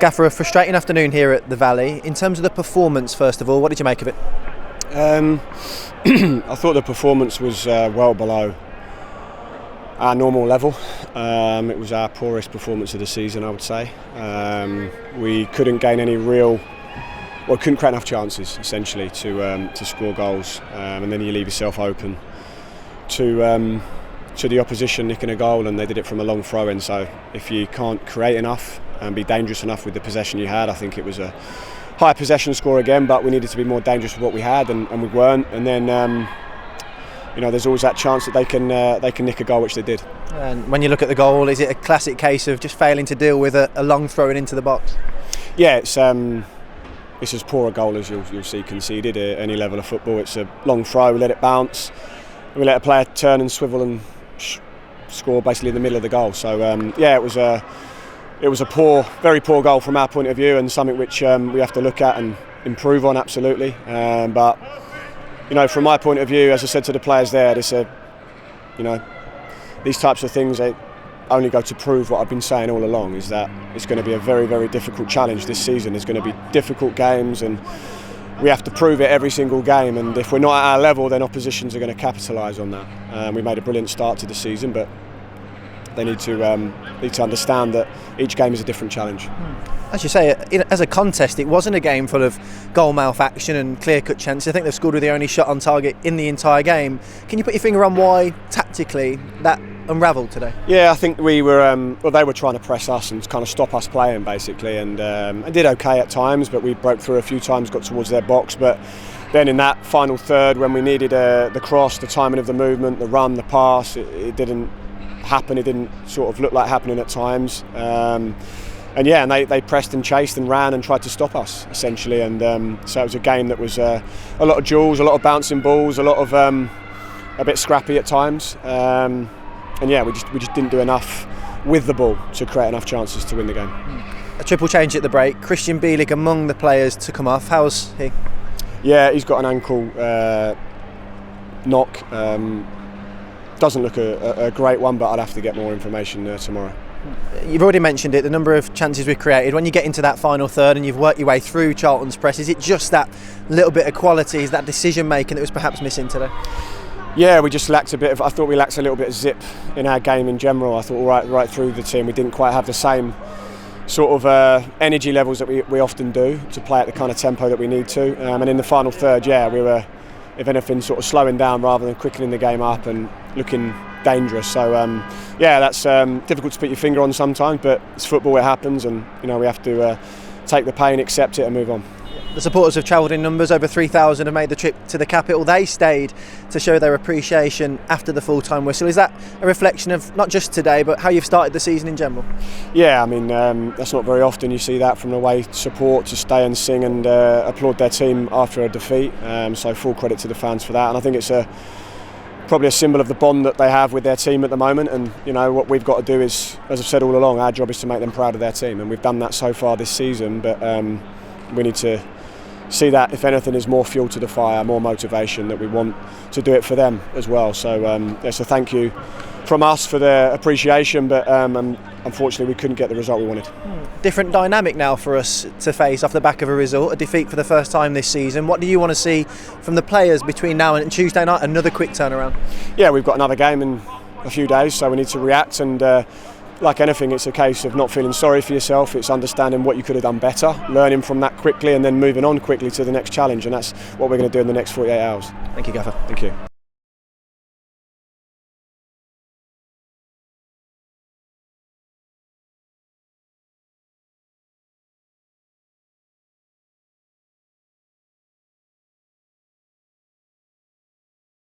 Gaffer, a frustrating afternoon here at the Valley. In terms of the performance, first of all, what did you make of it? I thought the performance was well below our normal level. It was our poorest performance of the season, I would say. We couldn't gain any couldn't create enough chances, essentially, to score goals, and then you leave yourself open to the opposition nicking a goal, and they did it from a long throw-in. So if you can't create enough and be dangerous enough with the possession you had, I think it was a high possession score again, but we needed to be more dangerous with what we had, and we weren't. And then there's always that chance that they can nick a goal, which they did. And when you look at the goal, is it a classic case of just failing to deal with a long throw-in into the box? Yeah, it's as poor a goal as you'll see conceded at any level of football. It's a long throw, we let it bounce, we let a player turn and swivel and score basically in the middle of the goal. So it was a very poor goal from our point of view, and something which we have to look at and improve on, absolutely. But from my point of view, as I said to the players there, these types of things, they only go to prove what I've been saying all along, is that it's going to be a very, very difficult challenge this season. There's going to be difficult games, and we have to prove it every single game. And if we're not at our level, then oppositions are going to capitalise on that. We made a brilliant start to the season, but they need to understand that each game is a different challenge. As you say, as a contest, it wasn't a game full of goal-mouth action and clear-cut chances. I think they've scored with the only shot on target in the entire game. Can you put your finger on why, tactically, that unravelled today? Yeah, I think we were. They were trying to press us and kind of stop us playing, basically, and I did okay at times, but we broke through a few times, got towards their box. But then in that final third, when we needed the cross, the timing of the movement, the run, the pass, it didn't happen. It didn't sort of look like happening at times. And they pressed and chased and ran and tried to stop us, essentially. And so it was a game that was a lot of duels, a lot of bouncing balls, a lot of a bit scrappy at times. We just didn't do enough with the ball to create enough chances to win the game. A triple change at the break. Christian Bielik among the players to come off. How's he? Yeah, he's got an ankle knock. Doesn't look a great one, but I'd have to get more information tomorrow. You've already mentioned it, the number of chances we've created. When you get into that final third and you've worked your way through Charlton's press, is it just that little bit of quality, is that decision making that was perhaps missing today? Yeah, we just lacked I thought we lacked a little bit of zip in our game in general. I thought right through the team we didn't quite have the same sort of energy levels that we often do to play at the kind of tempo that we need to. And in the final third, we were, if anything, sort of slowing down rather than quickening the game up and looking dangerous. So that's difficult to put your finger on sometimes, but it's football, it happens, and we have to take the pain, accept it and move on. The supporters have travelled in numbers. Over 3,000 have made the trip to the capital. They stayed to show their appreciation after the full-time whistle. Is that a reflection of not just today but how you've started the season in general? Yeah, I mean that's not very often you see that from away support to stay and sing and applaud their team after a defeat. So full credit to the fans for that, and I think it's probably a symbol of the bond that they have with their team at the moment. And what we've got to do is, as I've said all along, our job is to make them proud of their team, and we've done that so far this season. But we need to see that, if anything, is more fuel to the fire, more motivation, that we want to do it for them as well. So so thank you from us for their appreciation, but unfortunately we couldn't get the result we wanted. Different dynamic now for us to face off the back of a result, a defeat for the first time this season. What do you want to see from the players between now and Tuesday night? Another quick turnaround? Yeah, we've got another game in a few days, so we need to react, and like anything, it's a case of not feeling sorry for yourself. It's understanding what you could have done better, learning from that quickly, and then moving on quickly to the next challenge, and that's what we're going to do in the next 48 hours. Thank you, Gaffer. Thank you.